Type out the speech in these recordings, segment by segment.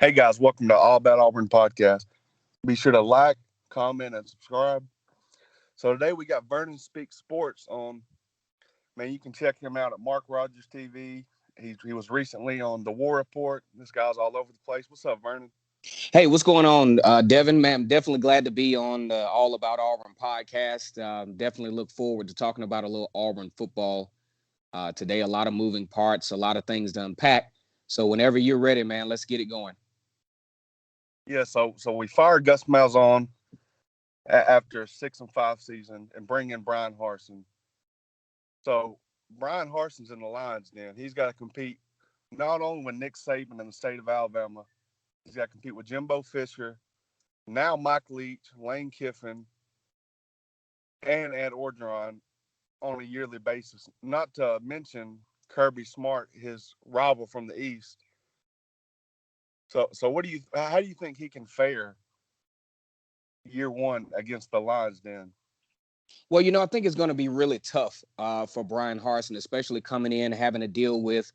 Hey guys, welcome to All About Auburn podcast. Be sure to like, comment, and subscribe. So today we got Vernon Speaks Sports on. Man, you can check him out at Mark Rogers TV. He was recently on the War Report. This guy's all over the place. What's up, Vernon? Hey, what's going on, Devin? Man, I'm definitely glad to be on the All About Auburn podcast. Definitely look forward to talking about a little Auburn football today. A lot of moving parts, a lot of things to unpack. So whenever you're ready, man, let's get it going. Yeah, so we fired Gus Malzahn after a 6-5 season and bring in Brian Harsin. So Brian Harson's in the Lions then. He's got to compete not only with Nick Saban in the state of Alabama. He's got to compete with Jimbo Fisher, now Mike Leach, Lane Kiffin, and Ed Orgeron on a yearly basis. Not to mention Kirby Smart, his rival from the East. So how do you think he can fare year one against the Lions then? Well, I think it's going to be really tough for Brian Harsin, especially coming in, having to deal with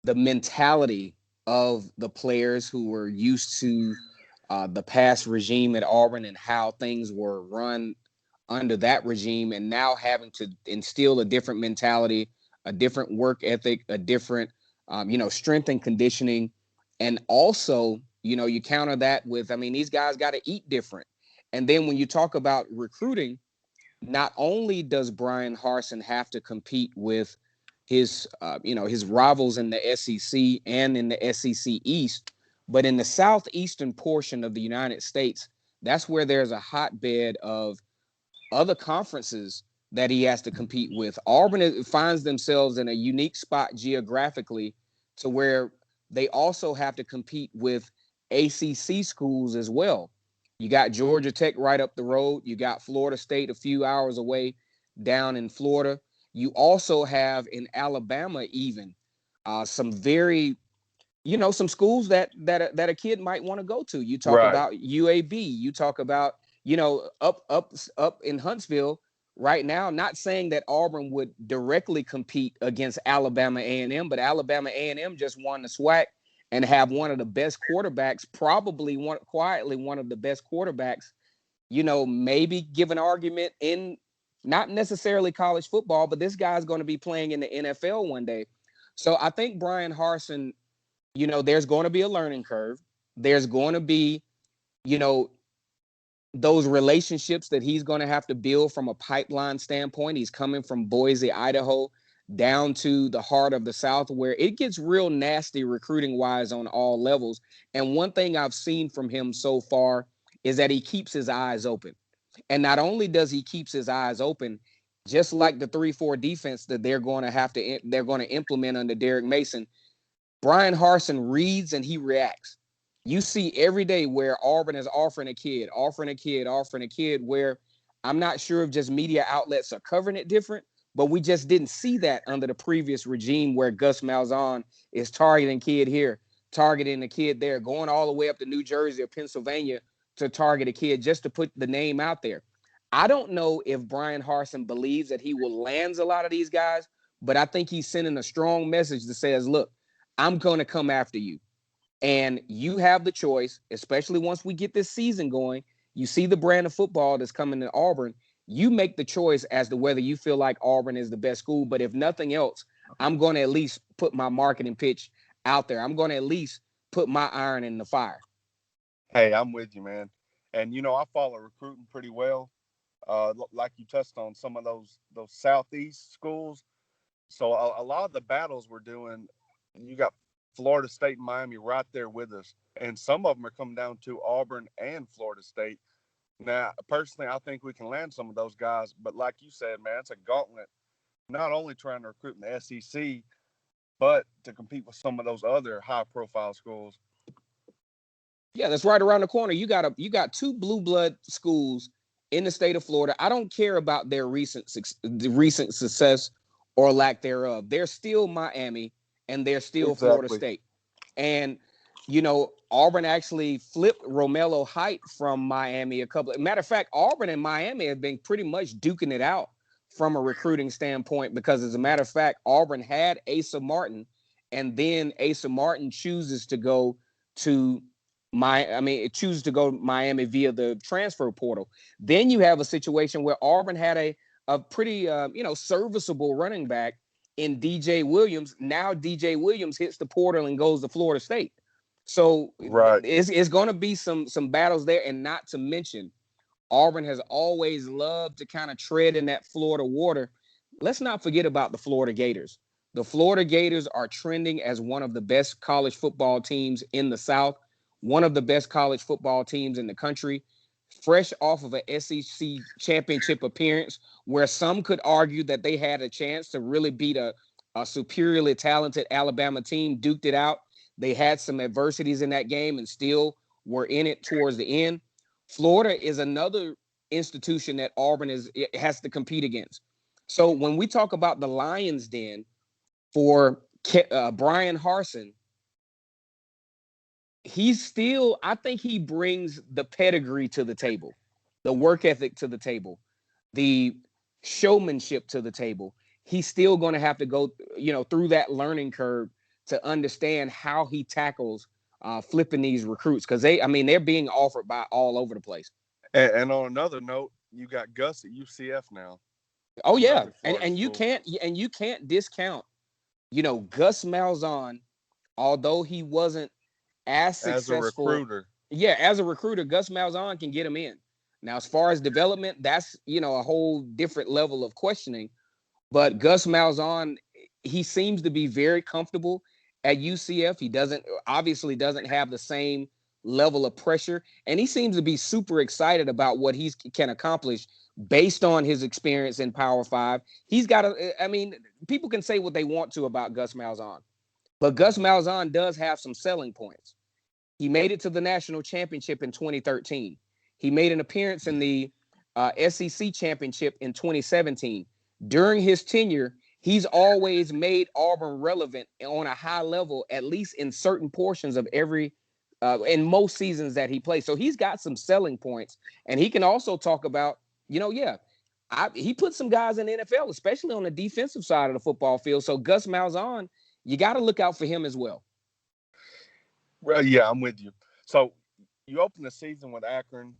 the mentality of the players who were used to the past regime at Auburn and how things were run under that regime, and now having to instill a different mentality, a different work ethic, a different, strength and conditioning. And also, you counter that with, these guys got to eat different. And then when you talk about recruiting, not only does Brian Harsin have to compete with his rivals in the SEC and in the SEC East, but in the southeastern portion of the United States, that's where there's a hotbed of other conferences that he has to compete with. Auburn finds themselves in a unique spot geographically to where they also have to compete with ACC schools as well. You got Georgia Tech right up the road. You got Florida State a few hours away down in Florida. You also have in Alabama even some very, some schools that a kid might want to go to. You talk Right. about UAB. You talk about, up in Huntsville right now. Not saying that Auburn would directly compete against Alabama A&M, but Alabama A&M just won the SWAC and have one of the best quarterbacks, probably one of the best quarterbacks. Maybe give an argument in not necessarily college football, but this guy's going to be playing in the NFL one day. So I think Brian Harsin, there's going to be a learning curve. There's going to be, you know, those relationships that he's going to have to build from a pipeline standpoint. He's coming from Boise, Idaho, down to the heart of the South, where it gets real nasty recruiting wise on all levels. And one thing I've seen from him so far is that he keeps his eyes open. And not only does he keeps his eyes open, just like the 3-4 defense that they're going to implement under Derek Mason, Brian Harsin reads and he reacts. You see every day where Auburn is offering a kid, where I'm not sure if just media outlets are covering it different, but we just didn't see that under the previous regime where Gus Malzahn is targeting kid here, targeting a kid there, going all the way up to New Jersey or Pennsylvania to target a kid just to put the name out there. I don't know if Brian Harsin believes that he will land a lot of these guys, but I think he's sending a strong message that says, look, I'm going to come after you. And you have the choice, especially once we get this season going. You see the brand of football that's coming to Auburn. You make the choice as to whether you feel like Auburn is the best school. But if nothing else, I'm going to at least put my marketing pitch out there. I'm going to at least put my iron in the fire. Hey, I'm with you, man. And I follow recruiting pretty well. Like you touched on some of those southeast schools. So a lot of the battles we're doing, you got Florida State and Miami right there with us, and some of them are coming down to Auburn and Florida State. Now, personally, I think we can land some of those guys, but like you said, man, it's a gauntlet. Not only trying to recruit in the SEC, but to compete with some of those other high-profile schools. Yeah, that's right around the corner. You got two blue blood schools in the state of Florida. I don't care about their recent success or lack thereof. They're still Miami and they're still Florida Exactly. State. And Auburn actually flipped Romello Height from Miami matter of fact, Auburn and Miami have been pretty much duking it out from a recruiting standpoint, because as a matter of fact, Auburn had Asa Martin, and then Asa Martin chooses to go to choose to go to Miami via the transfer portal. Then you have a situation where Auburn had a pretty serviceable running back in DJ Williams. Now DJ Williams hits the portal and goes to Florida State. So Right. it's going to be some battles there, and not to mention Auburn has always loved to kind of tread in that Florida water. Let's not forget about the Florida Gators. The Florida Gators are trending as one of the best college football teams in the South, one of the best college football teams in the country, fresh off of an SEC championship appearance where some could argue that they had a chance to really beat a superiorly talented Alabama team, duked it out. They had some adversities in that game and still were in it towards the end. Florida is another institution that Auburn has to compete against. So when we talk about the Lions Den for Brian Harsin, I think he brings the pedigree to the table, the work ethic to the table, the showmanship to the table. He's still going to have to go, through that learning curve to understand how he tackles flipping these recruits, because they're being offered by all over the place. And on another note, you got Gus at UCF now. Oh yeah, Another and Florida school. you can't discount, Gus Malzahn, although he wasn't as As a successful. recruiter. Yeah, as a recruiter, Gus Malzahn can get him in. Now, as far as development, that's a whole different level of questioning. But Gus Malzahn, he seems to be very comfortable at UCF. He doesn't have the same level of pressure, and he seems to be super excited about what he can accomplish based on his experience in Power Five. People can say what they want to about Gus Malzahn, but Gus Malzahn does have some selling points. He made it to the national championship in 2013. He made an appearance in the SEC championship in 2017. During his tenure, he's always made Auburn relevant on a high level, at least in certain portions of in most seasons that he plays. So he's got some selling points, and he can also talk about, he put some guys in the NFL, especially on the defensive side of the football field. So Gus Malzahn, you got to look out for him as well. Well, yeah, I'm with you. So you open the season with Akron,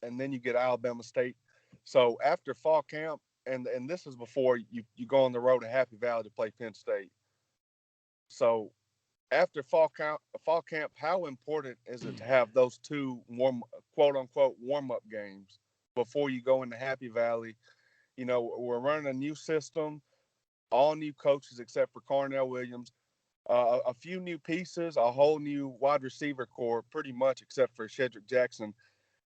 and then you get Alabama State. So after fall camp, and this is before you go on the road to Happy Valley to play Penn State. So after fall camp, how important is it to have those two quote unquote warm up games before you go into Happy Valley? We're running a new system, all new coaches except for Carnell Williams, a few new pieces, a whole new wide receiver core, pretty much except for Shedrick Jackson.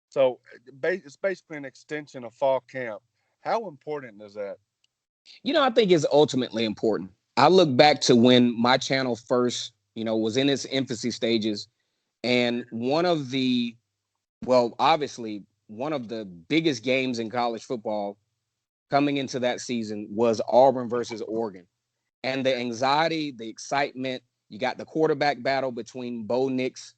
So it's basically an extension of fall camp. How important is that? I think it's ultimately important. I look back to when my channel first, was in its infancy stages, and obviously one of the biggest games in college football coming into that season was Auburn versus Oregon. And the anxiety, the excitement, you got the quarterback battle between Bo Nix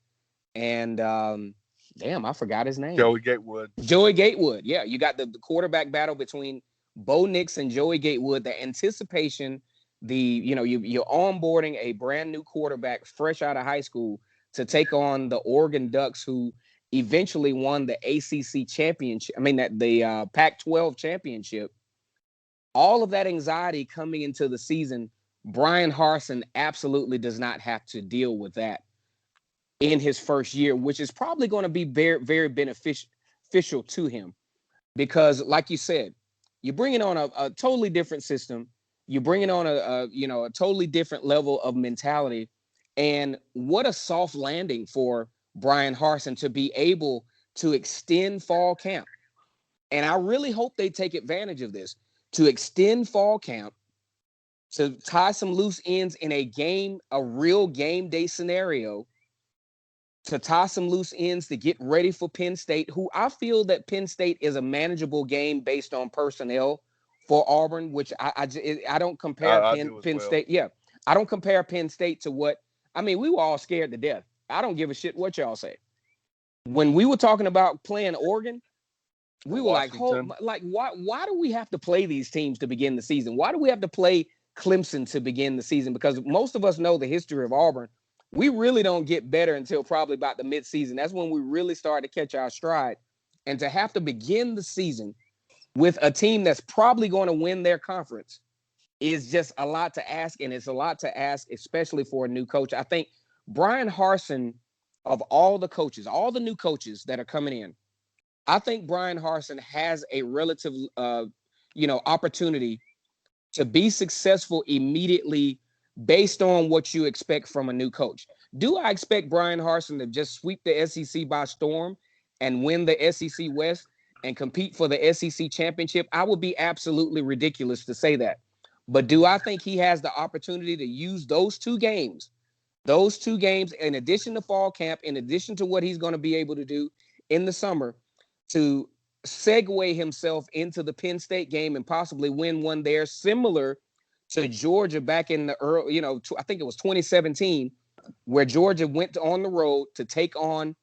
and I forgot his name. Joey Gatewood. Joey Gatewood. Yeah, you got the quarterback battle between Bo Nix and Joey Gatewood. The anticipation, you're onboarding a brand new quarterback fresh out of high school to take on the Oregon Ducks, who eventually won the ACC championship. The Pac-12 championship. All of that anxiety coming into the season, Brian Harsin absolutely does not have to deal with that in his first year, which is probably going to be very, very beneficial to him, because, like you said, you're bringing on a totally different system. You're bringing on a totally different level of mentality, and what a soft landing for Brian Harsin to be able to extend fall camp. And I really hope they take advantage of this, to extend fall camp, to tie some loose ends in a real game day scenario, to tie some loose ends to get ready for Penn State, who I feel that Penn State is a manageable game based on personnel for Auburn, which I don't compare I do as Penn well. State. Yeah, I don't compare Penn State to we were all scared to death. I don't give a shit what y'all say. When we were talking about playing Oregon, we were Washington. why do we have to play these teams to begin the season? Why do we have to play Clemson to begin the season? Because most of us know the history of Auburn. we really don't get better until probably about the midseason. That's when we really start to catch our stride. And to have to begin the season with a team that's probably going to win their conference is just a lot to ask. And it's a lot to ask, especially for a new coach. I think Brian Harsin, of all the coaches, all the new coaches that are coming in, I think Brian Harsin has a relative, opportunity to be successful immediately based on what you expect from a new coach. Do I expect Brian Harsin to just sweep the SEC by storm and win the SEC West and compete for the SEC championship? I would be absolutely ridiculous to say that. But do I think he has the opportunity to use those two games, in addition to fall camp, in addition to what he's going to be able to do in the summer, to segue himself into the Penn State game and possibly win one there, similar to Georgia back in the early, I think it was 2017, where Georgia went on the road to take on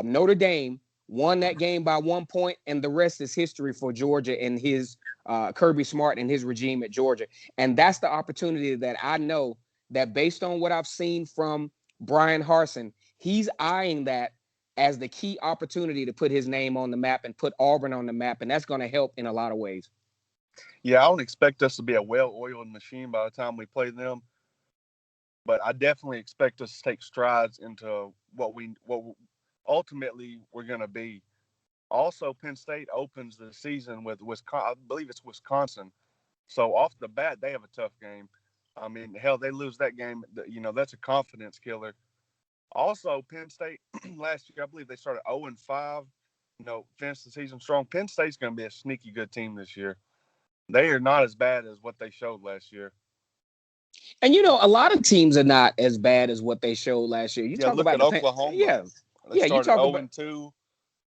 Notre Dame, won that game by 1 point, and the rest is history for Georgia and his Kirby Smart and his regime at Georgia. And that's the opportunity that I know that, based on what I've seen from Brian Harsin, he's eyeing that as the key opportunity to put his name on the map and put Auburn on the map. And that's going to help in a lot of ways. Yeah, I don't expect us to be a well-oiled machine by the time we play them, but I definitely expect us to take strides into what ultimately we're going to be. Also, Penn State opens the season with Wisconsin. I believe it's Wisconsin. So off the bat, they have a tough game. I mean, hell, they lose that game. That's a confidence killer. Also, Penn State last year, I believe they started 0-5. Finished the season strong. Penn State's going to be a sneaky good team this year. They are not as bad as what they showed last year. And a lot of teams are not as bad as what they showed last year. You talk look about at Oklahoma. They you started talk about 0-2.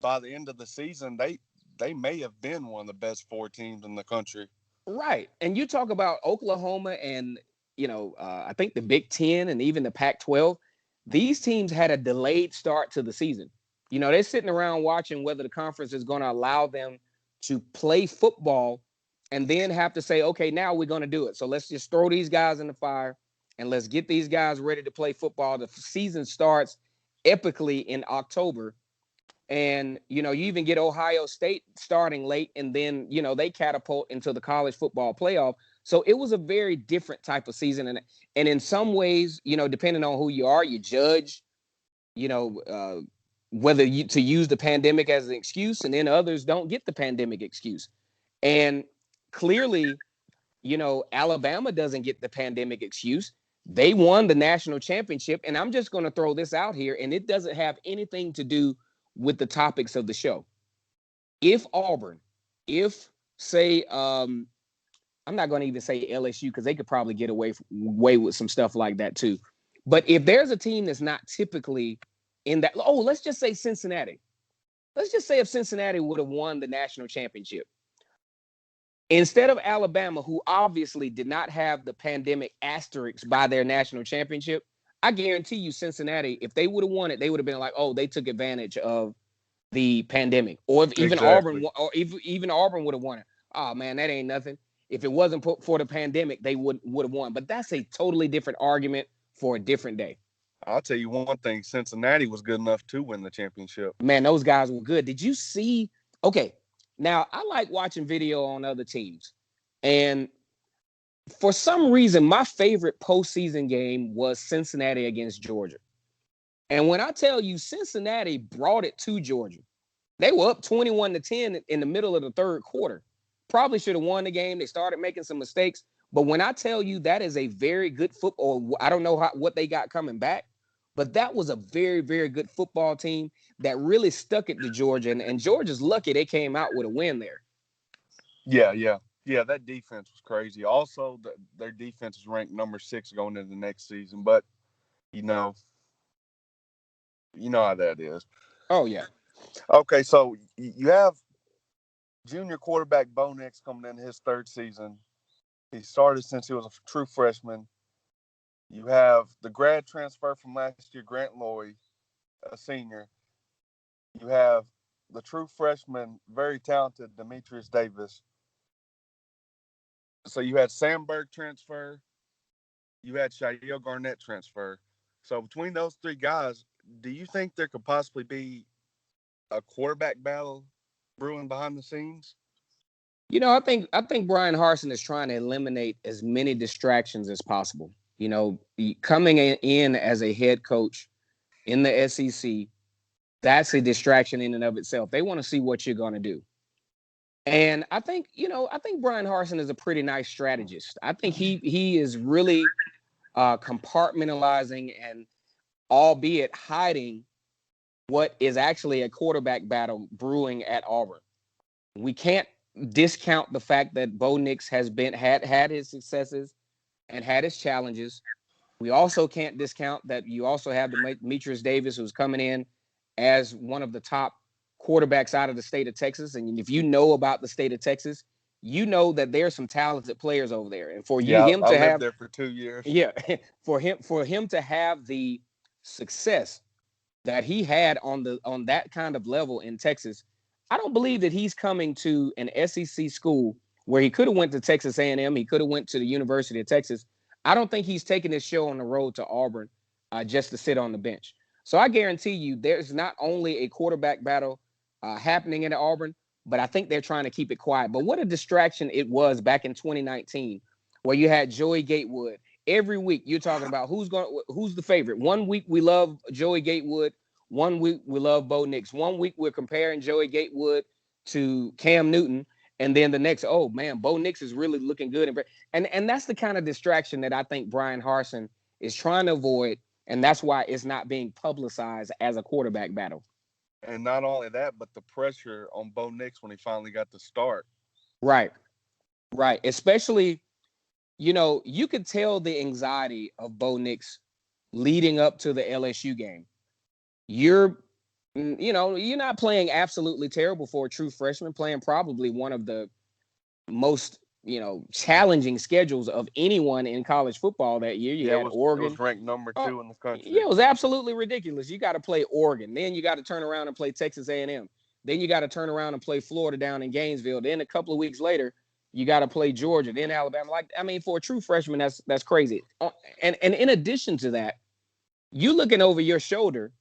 By the end of the season, they may have been one of the best 4 teams in the country. right. And you talk about Oklahoma and I think the Big Ten and even the Pac-12. These teams had a delayed start to the season. They're sitting around watching whether the conference is going to allow them to play football, and then have to say, okay, now we're going to do it. So let's just throw these guys in the fire and let's get these guys ready to play football. The season starts epically in October. And, you even get Ohio State starting late, and then, they catapult into the college football playoff. So it was a very different type of season. And in some ways, depending on who you are, you judge, whether to use the pandemic as an excuse, and then others don't get the pandemic excuse. And clearly, Alabama doesn't get the pandemic excuse. They won the national championship. And I'm just going to throw this out here, and it doesn't have anything to do with the topics of the show. If Auburn, say, I'm not going to even say LSU, because they could probably get away with some stuff like that too. But if there's a team that's not typically in that, let's just say Cincinnati. Let's just say if Cincinnati would have won the national championship, instead of Alabama, who obviously did not have the pandemic asterisk by their national championship, I guarantee you Cincinnati, if they would have won it, they would have been like, oh, they took advantage of the pandemic. Or if even Exactly. even Auburn would have won it. Oh man, that ain't nothing. If it wasn't for the pandemic, they would have won. But that's a totally different argument for a different day. I'll tell you one thing: Cincinnati was good enough to win the championship. Man, those guys were good. Did you see? Okay, now I like watching video on other teams, and for some reason, my favorite postseason game was Cincinnati against Georgia. And when I tell you, Cincinnati brought it to Georgia. They were up 21-10 in the middle of the third quarter. Probably should have won the game. They started making some mistakes. But when I tell you that is a very good football, I don't know what they got coming back, but that was a very, very good football team that really stuck it to Georgia. And Georgia's lucky they came out with a win there. Yeah. That defense was crazy. Also, their defense is ranked number 6 going into the next season. But you know how that is. Oh yeah. Okay, so you have junior quarterback Bo Nix coming into his 3rd season. He started since he was a true freshman. You have the grad transfer from last year, Grant Loy, a senior. You have the true freshman, very talented Demetrius Davis. So you had Sandberg transfer. You had Shail Garnett transfer. So between those three guys, do you think there could possibly be a quarterback battle brewing behind the scenes? I think Brian Harsin is trying to eliminate as many distractions as possible. Coming in as a head coach in the SEC, that's a distraction in and of itself. They want to see what you're going to do. And I think Brian Harsin is a pretty nice strategist. I think he is really compartmentalizing and albeit hiding what is actually a quarterback battle brewing at Auburn. We can't discount the fact that Bo Nix has had his successes and had his challenges. We also can't discount that you also have Demetrius Davis, who's coming in as one of the top quarterbacks out of the state of Texas. And if you know about the state of Texas, you know that there's some talented players over there. And for Yeah, him I to lived have, there for 2 years. yeah, for him to have the success that he had on that kind of level in Texas, I don't believe that he's coming to an SEC school where he could have went to Texas A&M, he could have went to the University of Texas. I don't think he's taking his show on the road to Auburn just to sit on the bench. So I guarantee you, there's not only a quarterback battle happening in Auburn, but I think they're trying to keep it quiet. But what a distraction it was back in 2019, where you had Joey Gatewood. Every week you're talking about who's the favorite. One week we love Joey Gatewood. One week we love Bo Nix. One week we're comparing Joey Gatewood to Cam Newton, and then the next, oh man, Bo Nix is really looking good. And that's the kind of distraction that I think Brian Harsin is trying to avoid, and that's why it's not being publicized as a quarterback battle. And not only that, but the pressure on Bo Nix when he finally got to start. Right, right. Especially, you could tell the anxiety of Bo Nix leading up to the LSU game. You're you're not playing absolutely terrible for a true freshman, playing probably one of the most, challenging schedules of anyone in college football that year. You Yeah, had it was Oregon. ranked number Oh, 2 in the country. yeah, it was absolutely ridiculous. You got to play Oregon, then you got to turn around and play Texas A&M. Then you got to turn around and play Florida down in Gainesville. Then a couple of weeks later, you got to play Georgia, then Alabama. For a true freshman, that's crazy. And in addition to that, you looking over your shoulder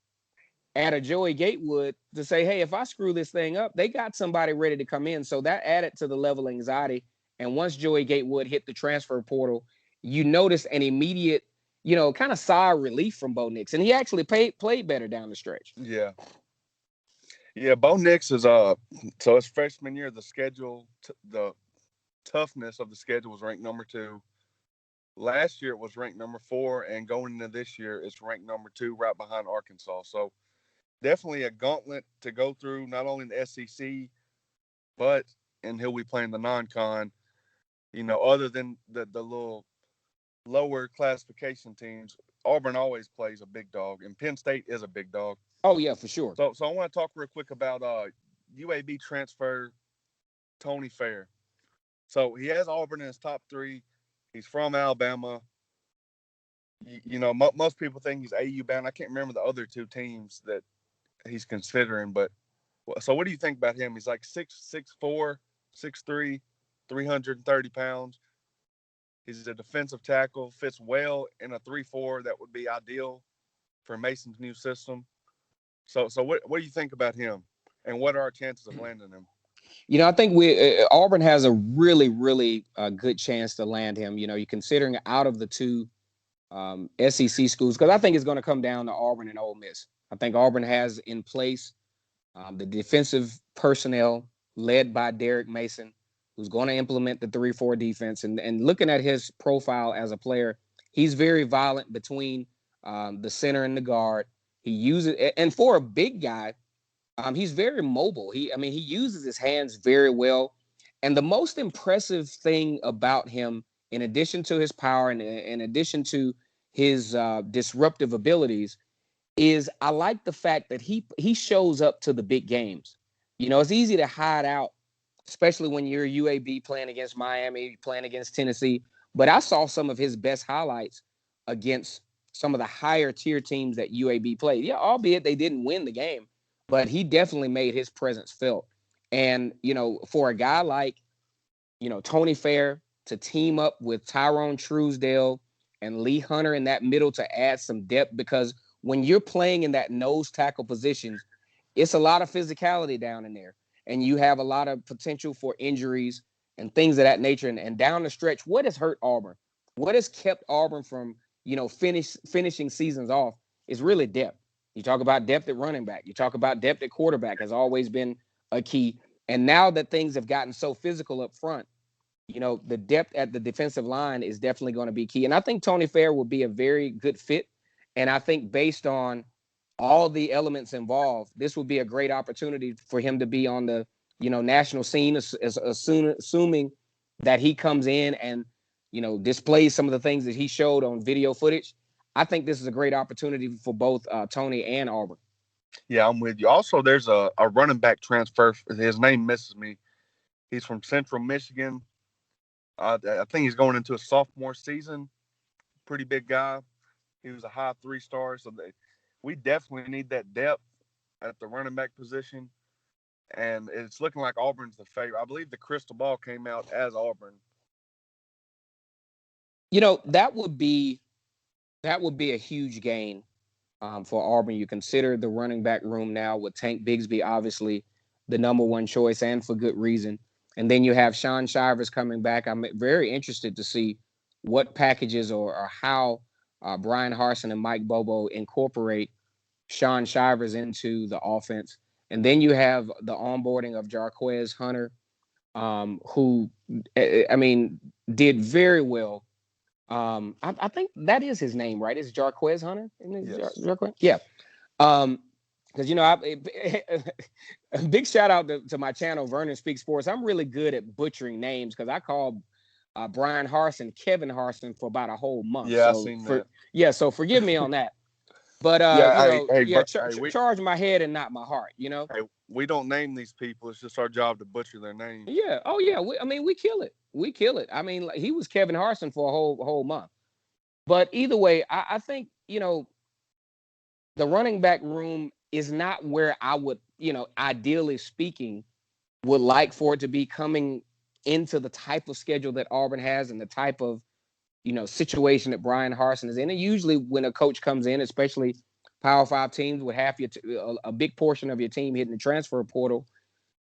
at a Joey Gatewood to say, hey, if I screw this thing up, they got somebody ready to come in. So that added to the level of anxiety. And once Joey Gatewood hit the transfer portal, you notice an immediate, kind of sigh of relief from Bo Nix. And he actually played better down the stretch. Yeah. Yeah, Bo Nix is so his freshman year, the schedule, the toughness of the schedule was ranked number 2. Last year it was ranked number 4, and going into this year it's ranked number 2, right behind Arkansas. So definitely a gauntlet to go through, not only in the SEC, but and he'll be playing the non-con. Other than the little lower classification teams, Auburn always plays a big dog, and Penn State is a big dog. Oh, yeah, for sure. So I want to talk real quick about UAB transfer Tony Fair. So he has Auburn in his top 3. He's from Alabama. Most people think he's AU bound. I can't remember the other 2 teams that he's considering. But so what do you think about him? He's like 6'4", 6'3", 330 pounds. He's a defensive tackle, fits well in a 3-4 that would be ideal for Mason's new system. So what do you think about him, and what are our chances of landing him? I think Auburn has a really, really good chance to land him. You're considering out of the 2 SEC schools, because I think it's going to come down to Auburn and Ole Miss. I think Auburn has in place the defensive personnel led by Derek Mason, who's going to implement the 3-4 defense. And looking at his profile as a player, he's very violent between the center and the guard. He uses, and for a big guy, he's very mobile. He uses his hands very well. And the most impressive thing about him, in addition to his power and in addition to his disruptive abilities, is I like the fact that he shows up to the big games. It's easy to hide out, especially when you're UAB playing against Miami, playing against Tennessee. But I saw some of his best highlights against some of the higher tier teams that UAB played. Yeah, albeit they didn't win the game, but he definitely made his presence felt. And, for a guy like, Tony Fair to team up with Tyrone Truesdale and Lee Hunter in that middle to add some depth, because when you're playing in that nose tackle positions, it's a lot of physicality down in there, and you have a lot of potential for injuries and things of that nature. And down the stretch, what has hurt Auburn? What has kept Auburn from, finishing seasons off is really depth. You talk about depth at running back. You talk about depth at quarterback has always been a key. And now that things have gotten so physical up front, the depth at the defensive line is definitely going to be key. And I think Tony Fair will be a very good fit. And I think based on all the elements involved, this would be a great opportunity for him to be on the, national scene, assuming that he comes in and, displays some of the things that he showed on video footage. I think this is a great opportunity for both Tony and Auburn. Yeah, I'm with you. Also, there's a running back transfer. His name misses me. He's from Central Michigan. I think he's going into a sophomore season. Pretty big guy. He was a high 3-star. So we definitely need that depth at the running back position. And it's looking like Auburn's the favorite. I believe the crystal ball came out as Auburn. That would be a huge gain for Auburn. You consider the running back room now with Tank Bigsby, obviously the number one choice, and for good reason. And then you have Shaun Shivers coming back. I'm very interested to see what packages or how Brian Harsin and Mike Bobo incorporate Shaun Shivers into the offense. And then you have the onboarding of Jarquez Hunter, who, did very well. I think that is his name, right? It's Jarquez Hunter. Yes. Jarquez? Yeah. Because a big shout out to my channel, Vernon Speaks Sports. I'm really good at butchering names because I called Brian Harsin Kevin Harsin for about a whole month. Yeah, I seen that. Yeah, so forgive me on that. But charge my head and not my heart. Hey, we don't name these people. It's just our job to butcher their names. Yeah. Oh yeah. We kill it. We kill it. I mean, he was Kevin Harsin for a whole month. But either way, I think the running back room is not where I would, ideally speaking, would like for it to be coming into the type of schedule that Auburn has and the type of, situation that Brian Harsin is in. And usually when a coach comes in, especially Power 5 teams with half a big portion of your team hitting the transfer portal,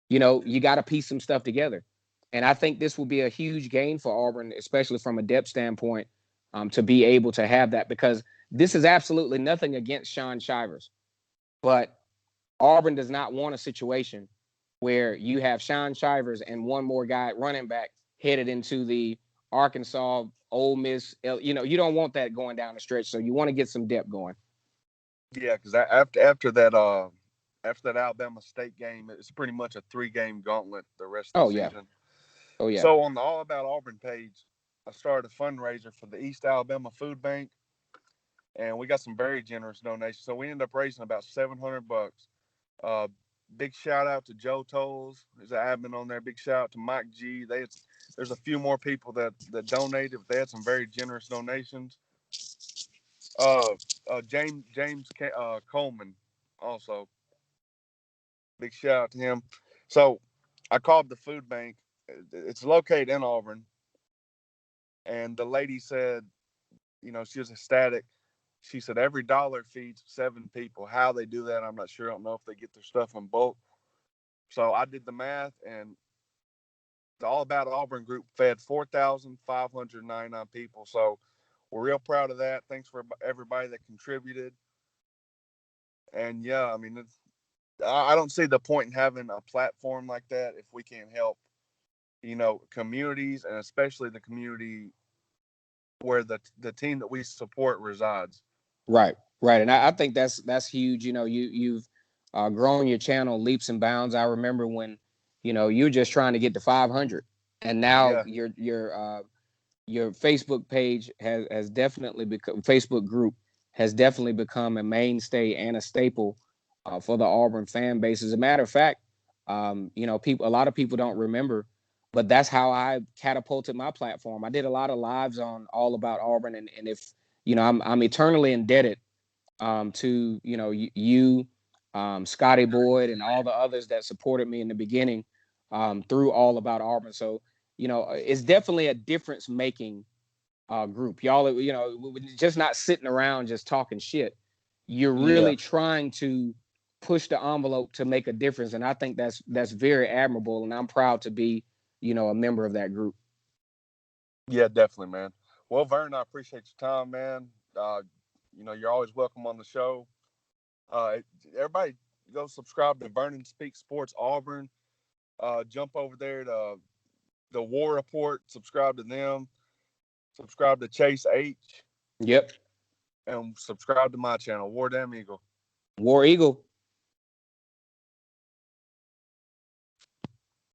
you got to piece some stuff together. And I think this will be a huge gain for Auburn, especially from a depth standpoint, to be able to have that, because this is absolutely nothing against Shaun Shivers, but Auburn does not want a situation where you have Shaun Shivers and one more guy running back headed into the Arkansas, Ole Miss. You don't want that going down the stretch. So you want to get some depth going. Yeah, because after that Alabama State game, it's pretty much a 3-game gauntlet the rest of the season. Oh yeah. So on the All About Auburn page, I started a fundraiser for the East Alabama Food Bank, and we got some very generous donations. So we ended up raising about $700. Big shout out to Joe Tolles, there's an admin on there. Big shout out to Mike G. There's a few more people that donated. They had some very generous donations. James Coleman also. Big shout out to him. So I called the food bank. It's located in Auburn. And the lady said, she was ecstatic. She said every dollar feeds 7 people. How they do that, I'm not sure. I don't know if they get their stuff in bulk. So I did the math, and the All About Auburn group fed 4,599 people. So we're real proud of that. Thanks for everybody that contributed. And yeah, I don't see the point in having a platform like that if we can't help, communities, and especially the community where the team that we support resides. Right. And I think that's huge. You've grown your channel leaps and bounds. I remember when, you're just trying to get to 500, and now your Facebook page has definitely become Facebook group has definitely become a mainstay and a staple for the Auburn fan base. As a matter of fact, a lot of people don't remember, but that's how I catapulted my platform. I did a lot of lives on All About Auburn, and if I'm eternally indebted to you, Scotty Boyd, and all the others that supported me in the beginning through All About Auburn. So it's definitely a difference making group. Y'all, just not sitting around just talking shit. You're Yeah, really trying to push the envelope to make a difference, and I think that's very admirable. And I'm proud to be, a member of that group. yeah, definitely, man. Well, Vern, I appreciate your time, man. You're always welcome on the show. Uh, Everybody, go subscribe to Vernon Speak Sports Auburn. Jump over there to the War Report. Subscribe to them. Subscribe to Chase H, Yep, and subscribe to my channel, War Damn Eagle. War Eagle.